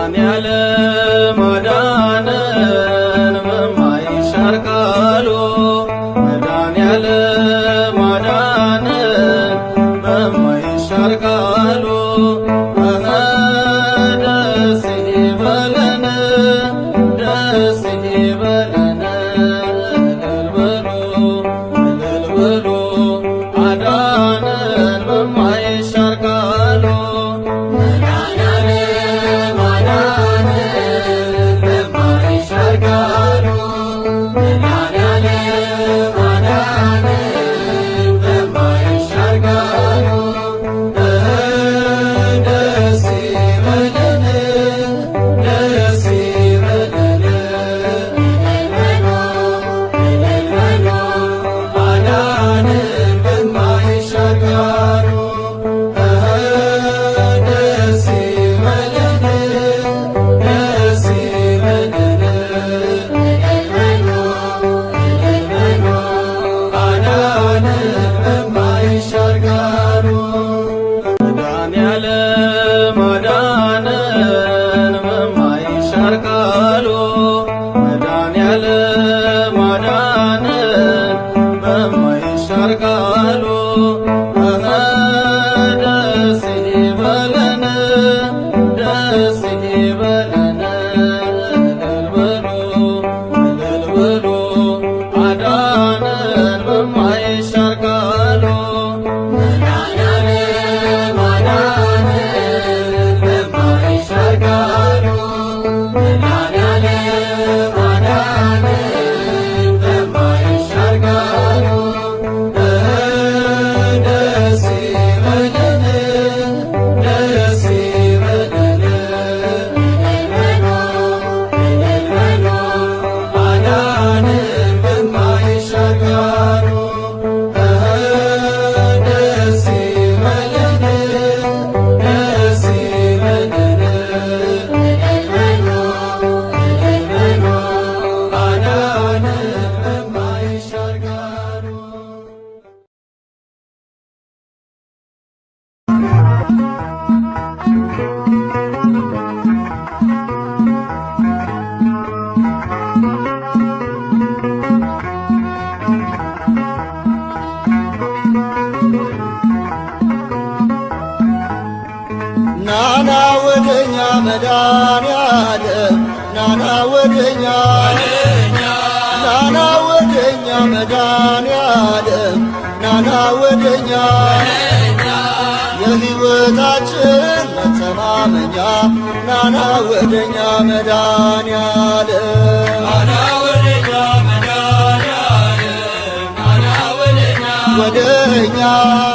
መድኃኔዓለም አዳነን በማይሻር ቃሉ መድኃኔዓለም አዳነን በማይሻር ቃሉ ደስ ይበለን ደስ ይበለን እልል በሉ አዳነን በማይሻር ቃሉ መድኃኔዓለም አዳነን በማይሻር ቃሉ መድኃኔዓለም አዳነን በማይሻር ቃሉ ደስ ይበለን ደስ ይበለን እልል በሉ አዳነን በማይሻር ቃሉ ደስ ይበለን ደስ ይበለን እልል በሉ አዳነን በማይሻር ቃሉ መድኃኔዓለም አዳነን በማይሻር ቃሉ መድኃኔዓለም አዳነን በማይሻር ቃሉ ደስ ይበለን ደስ ይበለን እልል በሉ አዳነን በማይሻር ቃሉ መድኃኔዓለም አዳነን በማይሻር ቃሉ መድኃኔዓለም አዳነን በማይሻር ቃሉ ደስ ይበለን ደስ ይበለን እልል በሉ አዳነን በማይሻር ቃሉ ደስ ይበለን ደስ ይበለን እልል በሉ አዳነን በማይሻር ቃሉ ናና ወደኛ መድኃኔዓለም ናና ወደኛ ናና ወደኛ መድኃኔዓለም ናና ወደኛ የሕይወታችን መተማመኛ ናና ወደኛ መድኃኔዓለም ናና ወደኛ መድኃኔዓለም ናና ወደኛ ወደኛ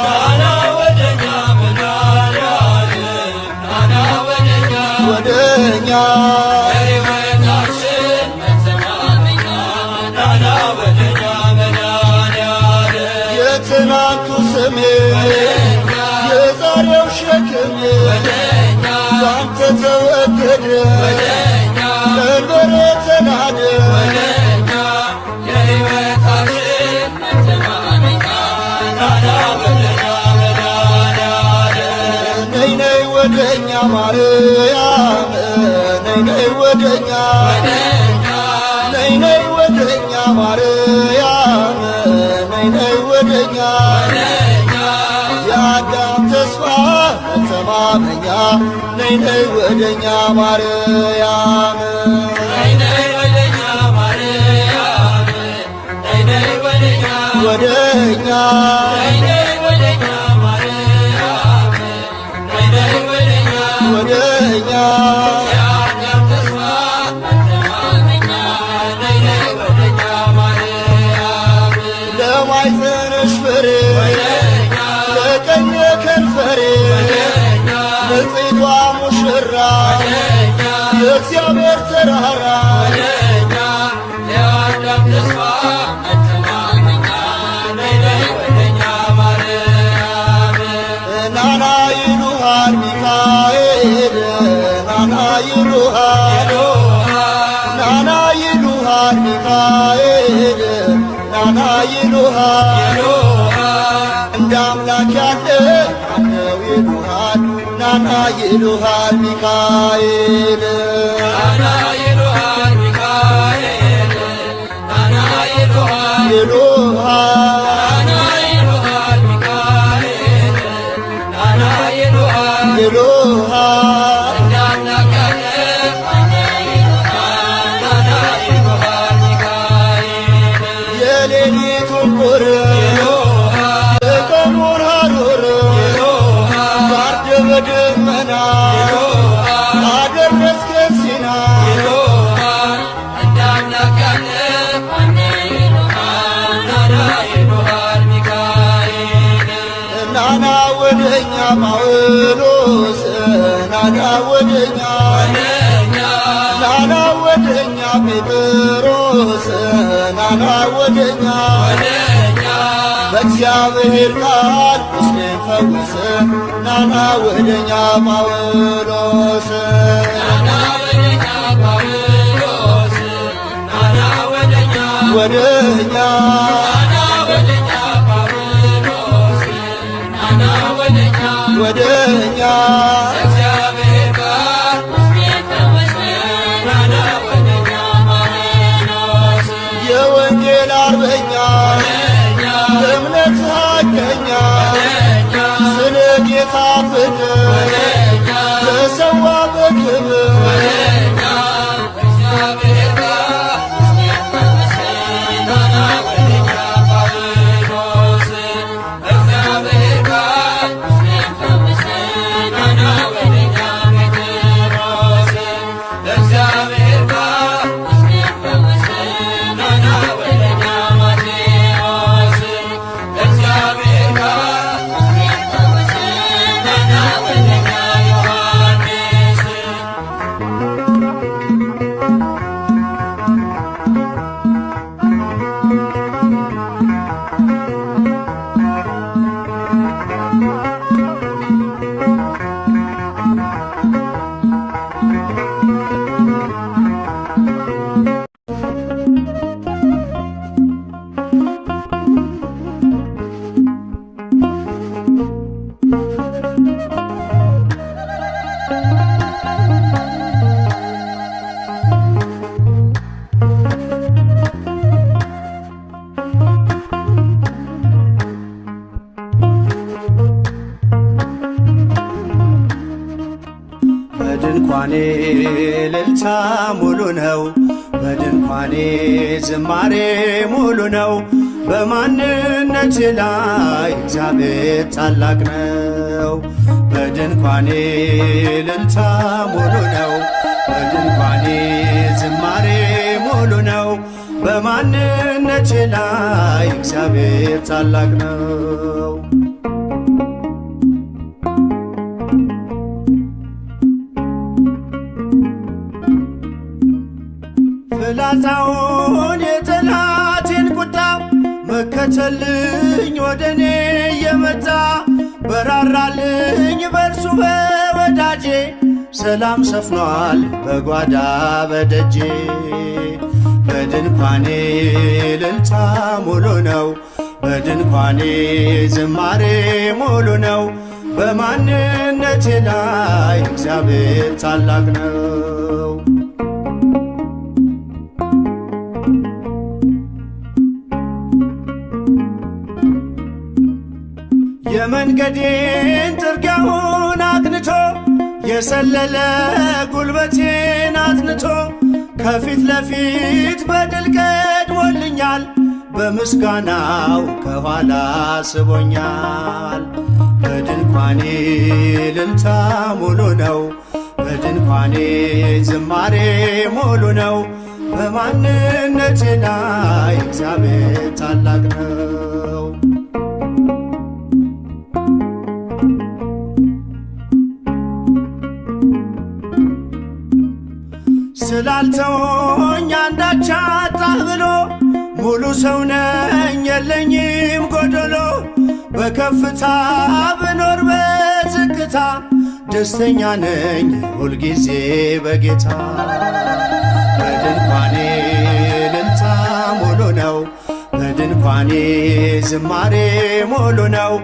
ናና ወደኛ መድኃኔዓለም ናና ወደኛ ወደኛ የሕይወታችን መተማመኛ ናና ወደኛ መድኃኔዓለም የትናንቱ ስሜ የዛሬው ሸክሜ ባንተ ተወገደ ቀንበሬ ተናደ የሕይወታችን መተማመኛ ናና ወደኛ መድኃኔዓለም ነይ ነይ ወደኛ ማርያም ነይ ነይ ወደኛ ነይ ነይ ወደኛ ማርያም ነይ ነይ ወደኛ የአዳም ተስፋ መተማመኛ ነይ ነይ ወደኛ ማርያም ነይ ነይ ወደኛ ማርያም ነይ ነይ ወደኛ ወደኛ ነይ ነይ ወደኛ ማርያም ነይ ነይ ወደኛ ወደኛ የአዳም ተስፋ መተማመኛ ነይ ነይ ወደኛ ማርያም ለማኅፀንሽ ፍሬ ለቀኝ ከንፈሬ ንጽሕቷ ሙሽራ የእግዚአብሔር ተራራ የአዳም ተስፋ መተማመኛ ነይ ነይ ወደኛ ማርያም ናና ይሉሃል ሚካኤል ናና ይሉሃል ናና ይሉሃል ሚካኤል ናና ይሉሃል እንደ አምላክ ያለ ማነው ይሉሃል ናና ይሉሃል ሚካኤል ናና ወደኛ በእግዚአብሔር ቃል ቁስሌን ፈውስ ናና ወደኛ ጳውሎስ ወደኛ ወደኛ የወንጌል አርበኛ እምነት ሐቀኛ ስለ ጌታ ፍቅር ተሰዋ በክብር በድንኳኔ እልልታ ሙሉ ነው፣ በድንኳኔ ዝማሬ ሙሉ ነው። በማንነቴ ላይ እግዚአብሔር ታላቅ ነው። በድንኳኔ እልልታ ሙሉ ነው፣ በድንኳኔ ዝማሬ ሙሉ ነው። በማንነቴ ላይ እግዚአብሔር ታላቅ ነው። ፍላጻውን የጠላቴን ቁጣ መከተልኝ ወደኔ የመጣ በራራልኝ በርሱ በወዳጄ ሰላም ሰፍኗል በጓዳ በደጄ። በድንኳኔ እልልታ ሙሉ ነው፣ በድንኳኔ ዝማሬ ሙሉ ነው። በማንነቴ ላይ እግዚአብሔር ታላቅ ነው። የመንገዴን ጥርጊያውን አቅንቶ የሰለለ ጉልበቴን አጽንቶ ከፊት ለፊት በድል ቀድሞልኛል። በምስጋናው ከኋላ ስቦኛል። በድንኳኔ እልልታ ሙሉ ነው፣ በድንኳኔ ዝማሬ ሙሉ ነው። በማንነቴ ላይ እግዚአብሔር ታላቅ ነው። ስላልተወኝ አንዳች አጣህ ብሎ ሙሉ ሰው ነኝ የለኝም ጎደሎ። በከፍታ ብኖር በዝቅታ ደስተኛ ነኝ ሁልጊዜ በጌታ። በድንኳኔ እልልታ ሙሉ ነው፣ በድንኳኔ ዝማሬ ሙሉ ነው።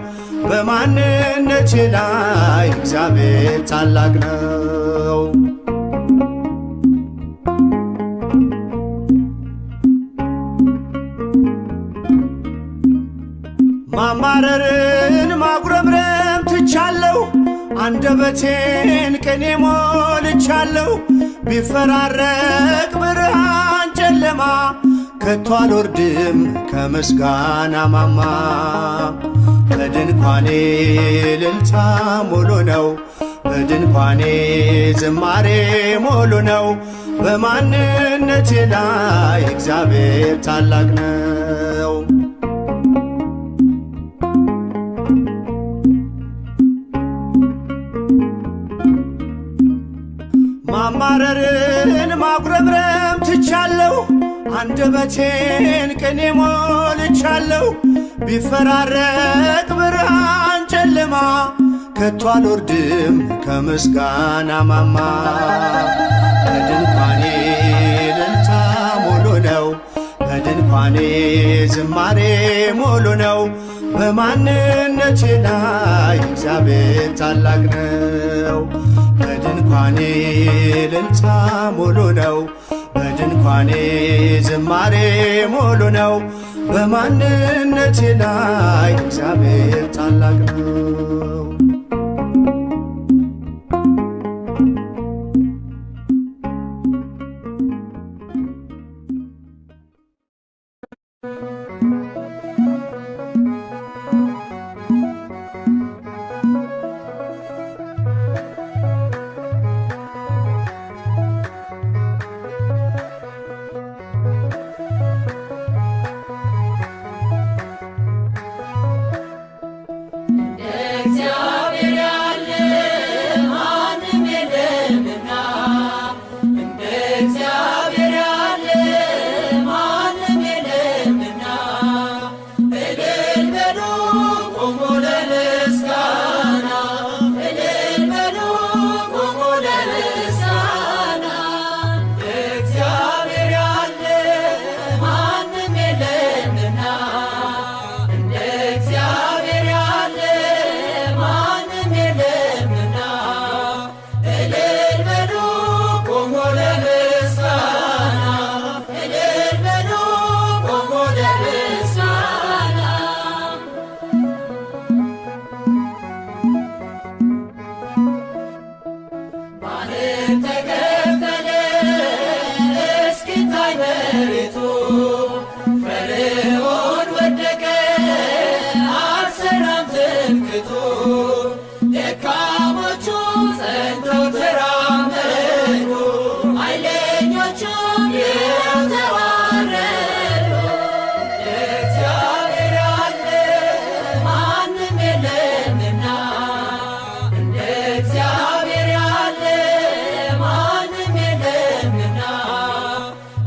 በማንነቴ ላይ እግዚአብሔር ታላቅ ነው። ማማረርን ማጉረምረም ትቻለሁ፣ አንደበቴን ቅኔ ሞልቻለሁ። ቢፈራረቅ ብርሃን ጨለማ ከቶ አልወርድም ከምስጋና ማማ። በድንኳኔ እልልታ ሙሉ ነው፣ በድንኳኔ ዝማሬ ሙሉ ነው። በማንነቴ ላይ እግዚአብሔር ታላቅ ነው። ማማረርን ማጉረምረም ትቻለሁ፣ አንደበቴን ቅኔ ሞልቻለሁ ቢፈራረቅ ብርሃን ጨለማ ከቶ አልወርድም ከምስጋና ማማ። በድንኳኔ እልልታ ሙሉ ነው በድንኳኔ ዝማሬ ሙሉ ነው በማንነቴ ላይ እግዚአብሔር ታላቅ ነው። በድንኳኔ እልልታ ሙሉ ነው በድንኳኔ ዝማሬ ሙሉ ነው በማንነቴ ላይ እግዚአብሔር ታላቅ ነው።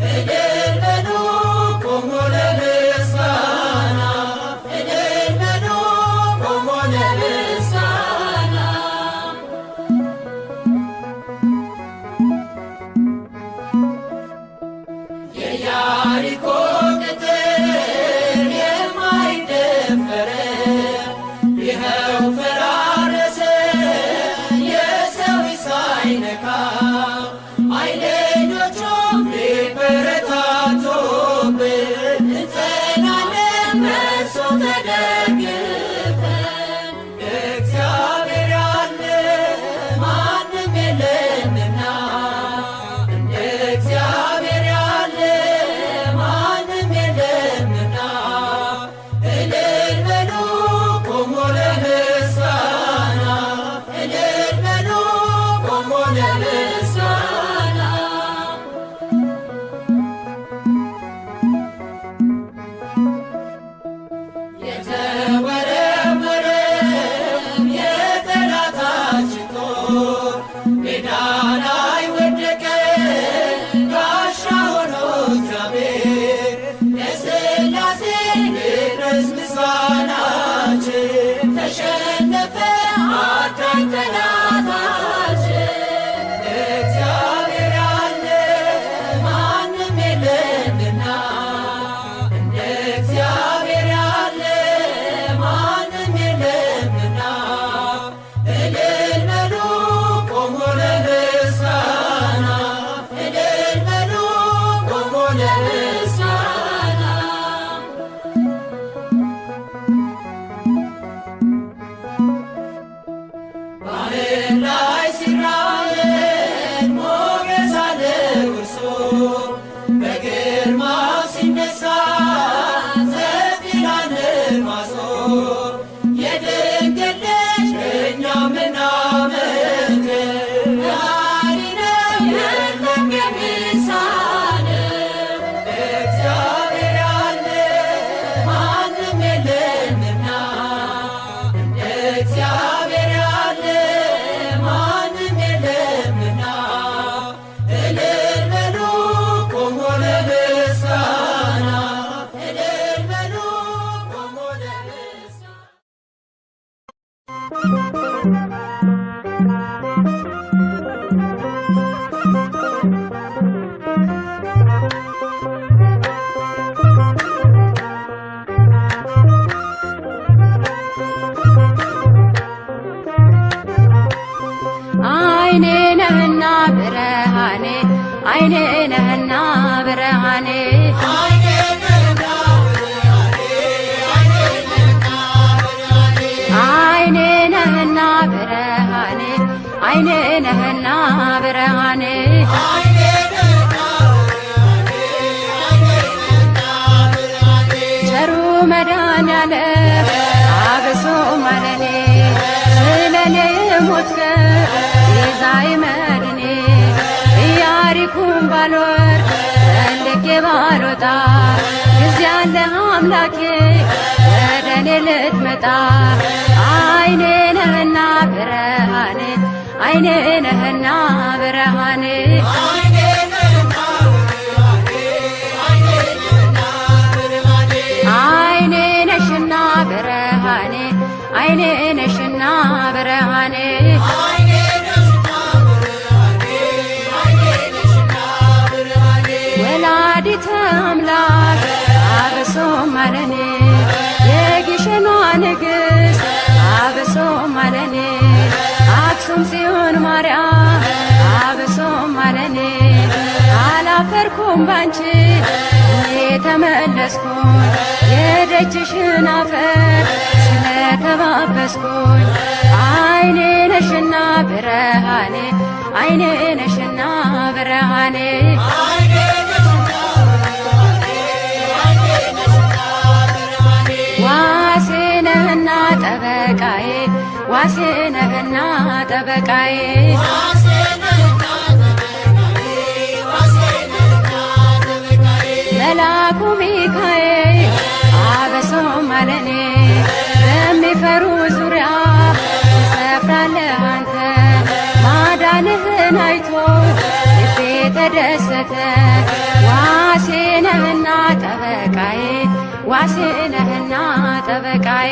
እልል በሉ አይኔ ነህና ብርሃኔ አይኔ ነህና ብርሃኔ አይኔ ነህና ብርሃኔ ቸሩ መድኃኔዓለም አብሶ ማለኔ ስለኔ ሞትከ ቤዛዬ መድኔ ኢያሪኮን ባልወርድ ፈልጌ ባልወጣ ጊዜ አለ አምላኬ ወደ እኔ ልትመጣ አይኔ ነህና ብርሃኔ አይኔ ነህና ብርሃኔ አይኔ ነሽና ብርሃኔ አይኔ ነሽና ብርሃኔ ወላዲተ አምላክ አብሶ ማለኔ የግሸኗ ንግሥት አብሶ ማለኔ አክሱም ጽዮን ማርያም አብሶ ማለኔ አላፈርኩም ባንቺ የተመለስኩኝ የደጅሽን አፈር ስለተባበስኩኝ አይኔ ነሽና ብርሃኔ አይኔ ነሽና ብርሃኔ ዋሴ ነህና ጠበቃዬ ዋሴ ነህና ጠበቃዬ መላኩ ሚካኤል አብሶ ማለኔ በሚፈሩ ዙሪያ ትሰፍራለህ አንተ ማዳንህን አይቶ ልቤ ተደሰተ ዋሴ ነህና ጠበቃዬ ዋሴ ነህና ጠበቃዬ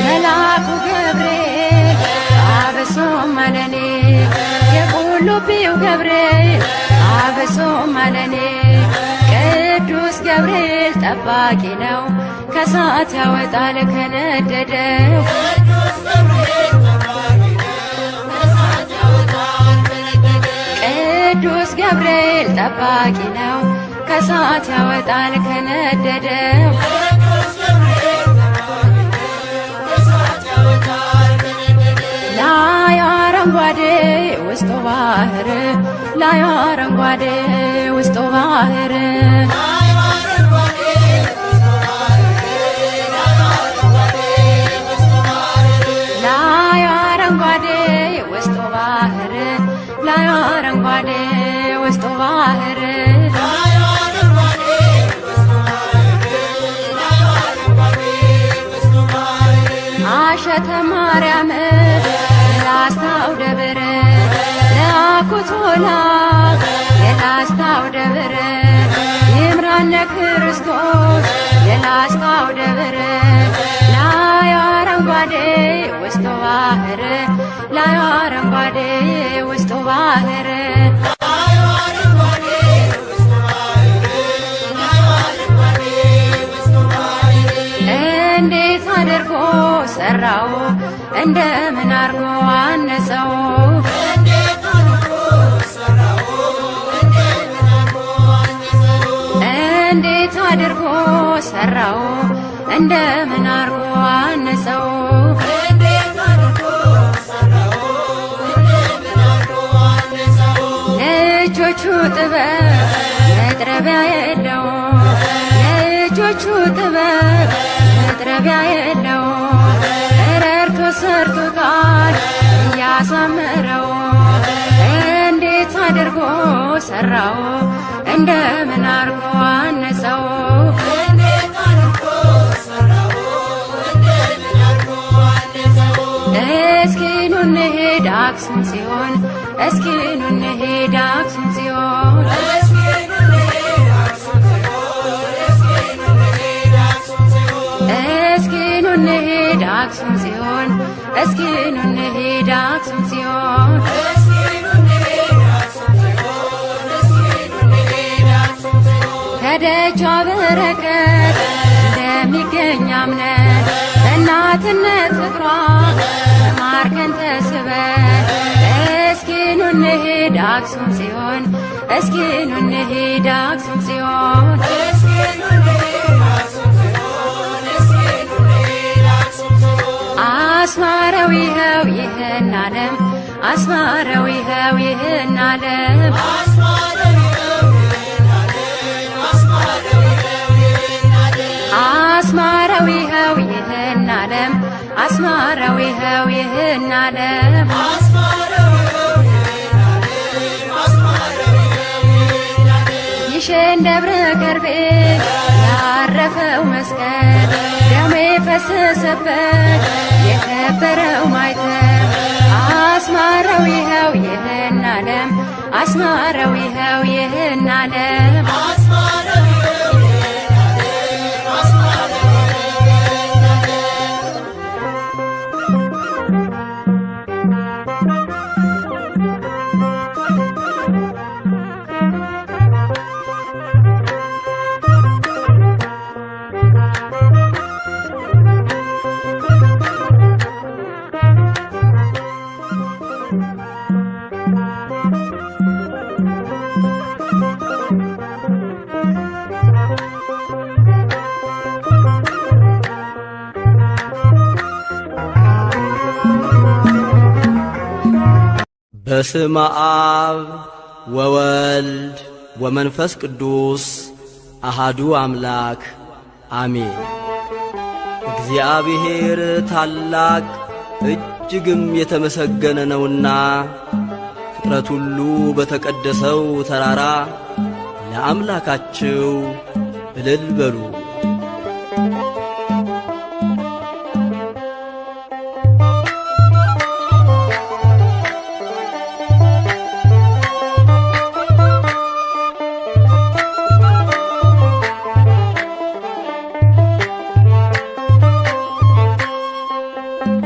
መላኩ ገብርኤል አብሶ ማለኔ የቁልቢው ገብርኤል አብሶ ማለኔ ቅዱስ ገብርኤል ጠባቂ ነው ከሳት ያወጣል ከነደደው ቅዱስ ገብርኤል ጠባቂ ነው ከሳት ያወጣል ከነደደው ላይ አረንጓዴ ውስጡ ባህር ላይ አረንጓዴ ውስጡ ባህር ላይ አረንጓዴ ውስጡ ባህር ላይ አረንጓዴ ውስጡ ባህር አሸተ ማርያም የላስታው ደብር ለአኩቶላ የላስታው ደብር ይምራነ ክርስቶስ የላስታው ደብር ላይ አረንጓዴ ውስጡ ባህር ላይ አረንጓዴ ውስጡ ባህር እንዴት አድርጎ ሰራው እንደምን አርጎ አነጸው እንዴት አድርጎ ሰራው እንደምን አርጎ አነጸው ለእጆቹ ጥበብ መጥረቢያ የለው ለእጆቹ ጥበብ መጥረቢያ የለው ረርቶ ሰርቶታል እያሳመረው እንዴት አድርጎ ሰራው እንደምን አርጎ አነጸው እስኪ ኑ እንሂድ አክሱም ጽዮን እስኪ ኑ እንሂድ አክሱም ጽዮን እስኪ ኑ እንሂድ አክሱም ጽዮን እስኪ ኑ እንሂድ አክሱም ጽዮን ከደጇ በረከት እንደሚገኝ አምነን በእናትነት ፍቅሯ ማርከን ተስበን እስኪ ኑ እንሂድ አክሱም ጽዮን እስኪ ኑ እንሂድ አክሱም ጽዮን አስማረው ይኸው ይህን ዓለም አስማረው ይኸው ይህን ዓለም አስማረው ይኸው ይህን ዓለም አስማረው ይኸው ይህን ዓለም ይሸን ደብረ ከርቤ ያረፈው መስቀል ደሙ የፈሰሰበት የከበረው ማይተም አስማረው ይኸው ይህን ዓለም አስማረው ይኸው ይህን ዓለም በስመ አብ ወወልድ ወመንፈስ ቅዱስ አሃዱ አምላክ አሜን። እግዚአብሔር ታላቅ እጅግም የተመሰገነ ነውና ፍጥረት ሁሉ በተቀደሰው ተራራ ለአምላካቸው እልል በሉ።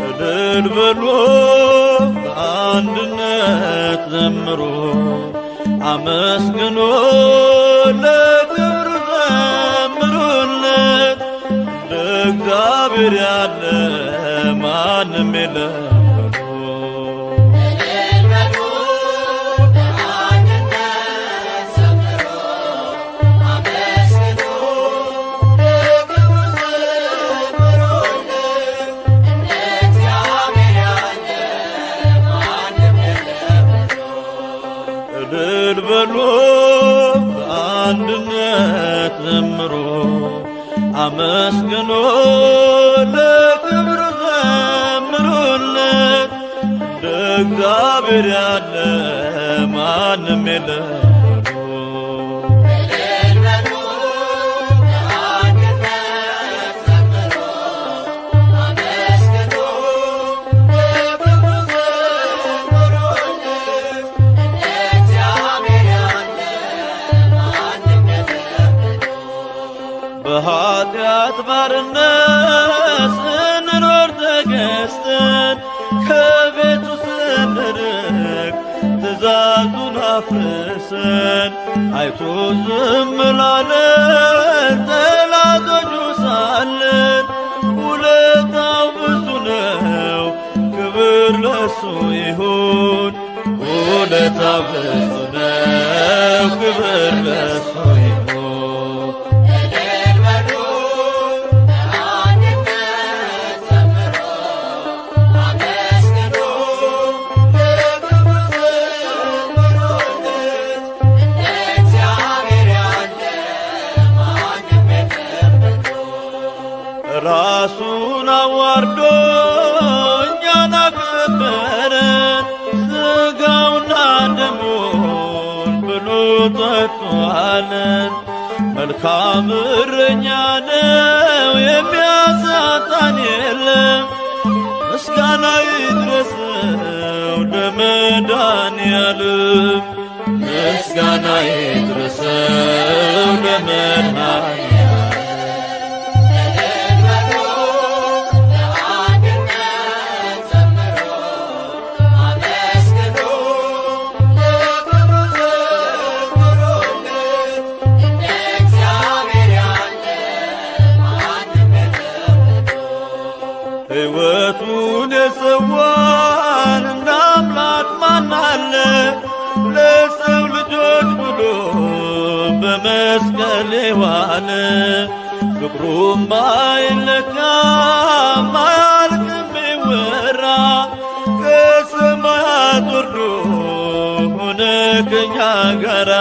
እልል በሉ በአንድነት ዘምሩ አመስግኑ ለክብሩ ዘምሩለት እንደ እግዚአብሔር ያለ ማንም የለም። እልል በሉ በአንድነት ዘምሩ አመስግኑ ለክብሩ ዘምሩለት እንደ እግዚአብሔር ያለ ማንም የለም። በኃጢአት ባርነት ስንኖር ተገዝተን ከቤቱ ስንርቅ ትእዛዙን አፍርሰን አይቶ ዝም ላለን ጠላቶቹ ሳለን ውለታው ብዙ ነው፣ ክብር ለሱ ይሁን። ውለታው ብዙ ነው፣ ክብር ለሱ ይሁን። ራሱን አዋርዶ እኛን አከበረን፣ ሥጋውና ደሙን ብሉ ጠጡ አለን። መልካም እረኛ ነው የሚያሳጣን የለም። ምስጋና ይድረሰው ለመድኃኔዓለም፣ ምስጋና ይድረሰው ለመድኃኔዓለም። ሕይወቱን የሰዋ ኪዳን ፍቅሩም አይለካም አያልቅም ቢወራ ከሰማያት ወርዶ ሆነ ከኛ ጋራ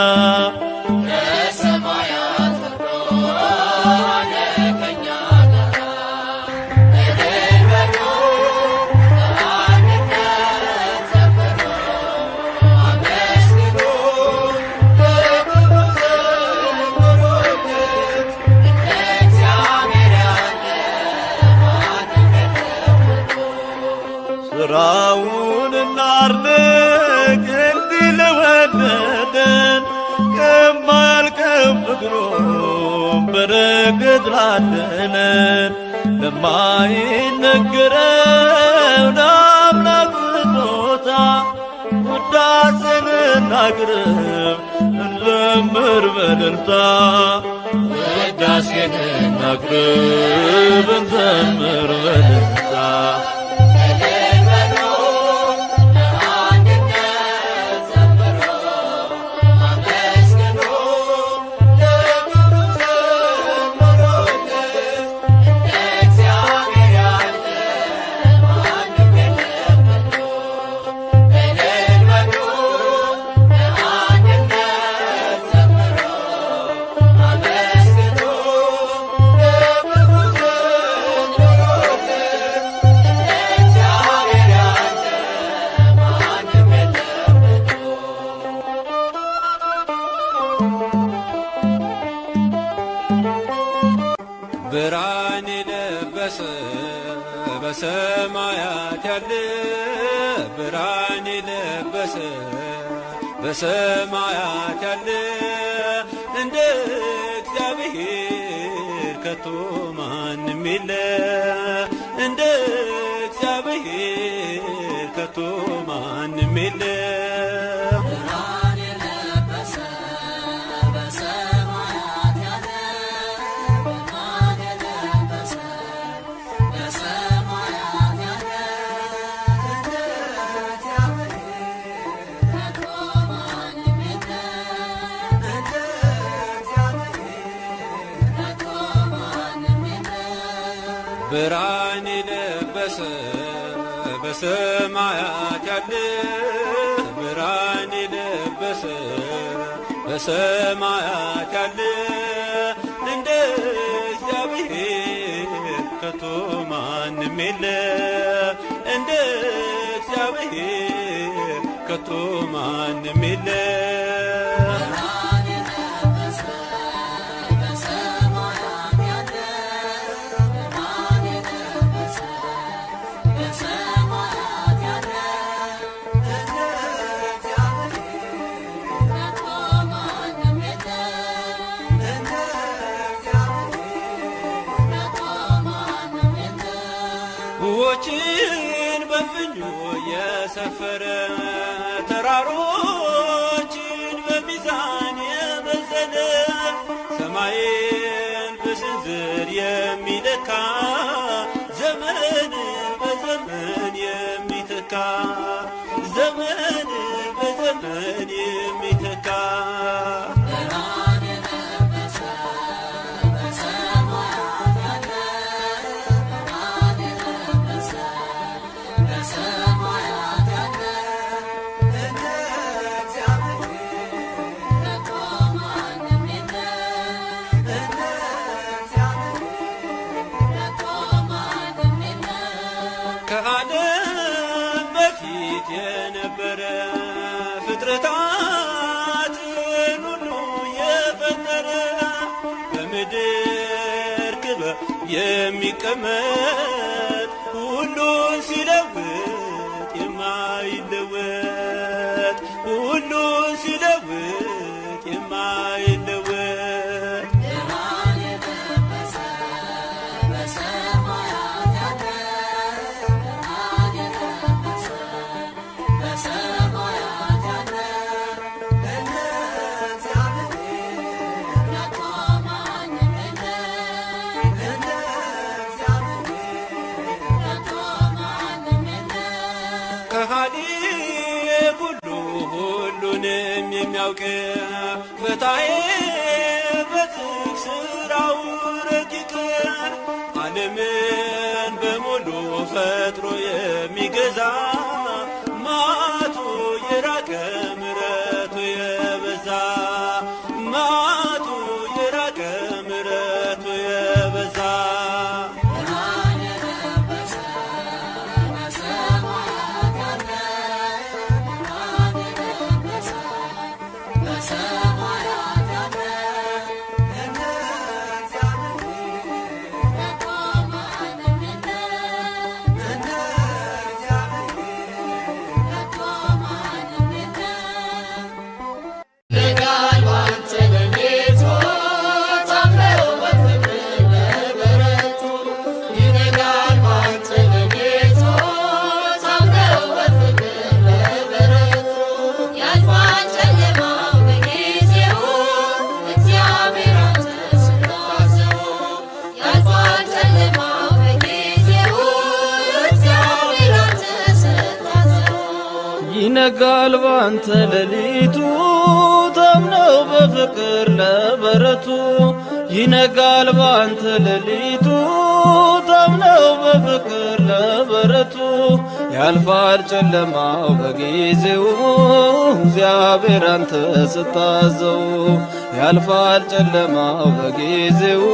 ስራውን እናድንቅ እንዲህ ለወደደን ከማያልቀው ፍቅሩ በረከት ላደለን ለማይነገረው ለአምላክ ስጦታ ውዳሴን እናቅርብ እንዘምር በእልልታ ውዳሴን እናቅርብ እንዘምር በእልልታ ብርሃን የለበሰ በሰማያት ያለ ብርሃን የለበሰ በሰማያት ያለ እንደ እግዚአብሔር ከቶ ማንም የለ እንደ እግዚአብሔር ከቶ ማንም የለ ብርሃን የለበሰ በሰማያት ያለ ብርሃን የለበሰ በሰማያት ያለ እንደ እግዚአብሔር ከቶ ማንም የለ እንደ እግዚአብሔር ከቶ ማንም የለ ውኆችን በፍኙ የሰፈረ ተራሮችን በሚዛን የመዘነ ሰማይን በስንዝር የሚለካ ዘመን በዘመን የሚተካ ዘመን በዘመን የሚተካ ከዓለም በፊት የነበረ ፍጥረታትን ሁሉ የፈጠረ በምድር ክብር የሚቀመጥ ሁሉን ሲለውጥ የማይለወጥ ሁሉን ሲለውጥ የማይለወጥ ሁሉንም የሚያውቅ ፈታዬ ድንቅ ሥራው ረቂቅ ዓለምን በሙሉ ፈጥሮ የሚገዛ መዓቱ የራቀ ምሕረቱ የበዛ መዓቱ የራቀ ምሕረቱ የበዛ ይነጋል ባንተ ሌሊቱ ታምነው በፍቅር ለበረቱ ይነጋል ባንተ ሌሊቱ ታምነው በፍቅር ለበረቱ ያልፋል ጨለማው በጊዜው እግዚአብሔር አንተ ስታዘው ያልፋል ጨለማው በጊዜው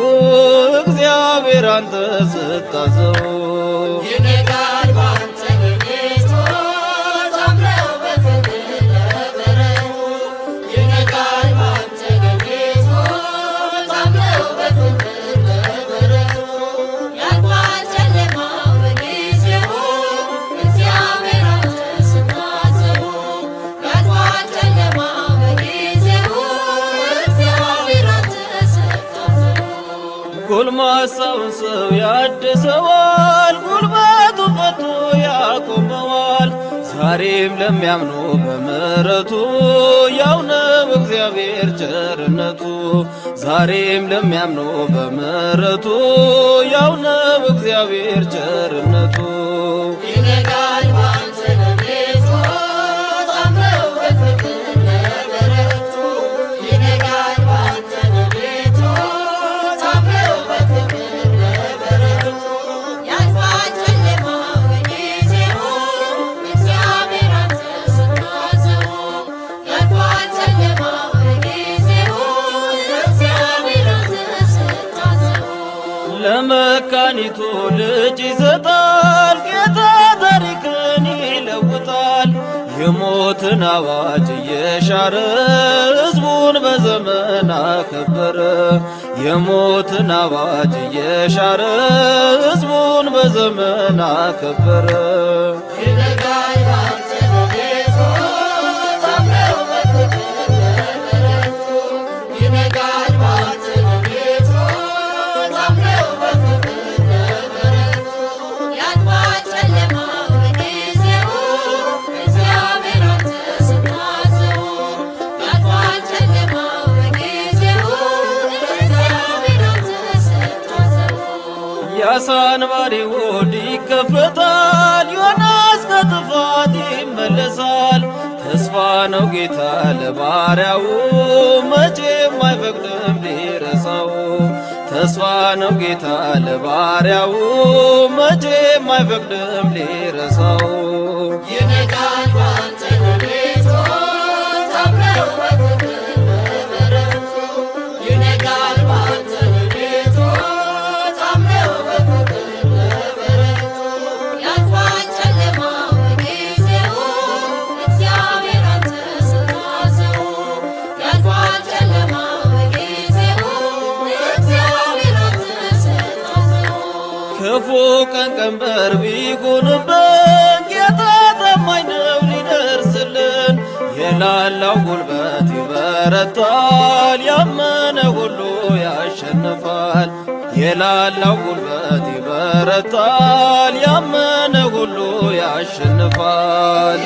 እግዚአብሔር አንተ ስታዘው ይነጋል ባንተ ሌሊቱ ታምነው በፍቅር ለበረቱ ይነጋል ባንተ ሌሊቱ ታምነው በፍቅር ለበረቱ ያልፋል ጨለማው በጊዜው እግዚአብሔር አንተ ስታዘው ያልፋል ጨለማው በጊዜው እግዚአብሔር አንተ ስታዘው ጎልማሳውን ሰው ያድሰዋል ጉልበቱ ፈቶ ያቆመዋል ዛሬም ለሚያምኑ በምሕረቱ ያው ነው እግዚአብሔር ቸርነቱ ዛሬም ለሚያምኑ በምሕረቱ ያው ነው እግዚአብሔር ቸርነቱ ይነጋል ባንተ ሌሊቱ ታምነው በፍቅር ለበረቱ ይነጋል ባንተ ሌሊቱ ታምነው በፍቅር ለበረቱ ያልፋል ጨለማው በጊዜው እግዚአብሔር አንተ ስታዘው ያልፋል ጨለማው በጊዜው እግዚአብሔር አንተ ስታዘው ለመካኒቱ ልጅ ይሰጣል ጌታ ታሪክን ይለውጣል የሞትን አዋጅ እየሻረ ሕዝቡን በዘመን አከበረ የሞትን አዋጅ እየሻረ ሕዝቡን በዘመን አከበረ ይነጋል ባንተ ሌሊቱ ታምነው በፍቅር ለበረቱ ይነጋል ባንተ ሌሊቱ ታምነው በፍቅር ለበረቱ ያልፋል ጨለማው በጊዜው እግዚአብሔር አንተ ስታዘው ያልፋል ጨለማው በጊዜው እግዚአብሔር አንተ ስታዘው የአሳ አንባሪ ሆድ ይከፈታል ዮናስ ከጥፋት ይመለሳል ተስፋ ነው ጌታ ለባሪያው መቼም አይፈቅድም ሊረሳው ተስፋ ነው ጌታ ለባሪያው መቼም አይፈቅድም ሊረሳው ይነጋል ባንተ ሌሊቱ ታምነው በፍቅር ለበረቱ ይነጋል ባንተ ሌሊቱ ታምነው በፍቅር ለበረቱ ያልፋል ጨለማው በጊዜው እግዚአብሔር አንተ ስታዘው ያልፋል ጨለማው በጊዜው እግዚአብሔር አንተ ስታዘው ክፉ ቀን ቀንበር ቢጎንብን ጌታ ታማኝ ነው ሊደርስልን የላላው ጉልበት ይበረታል ያመነ ሁሉ ያሸንፋል የላላው ጉልበት ይበረታል ያመነ ሁሉ ያሸንፋል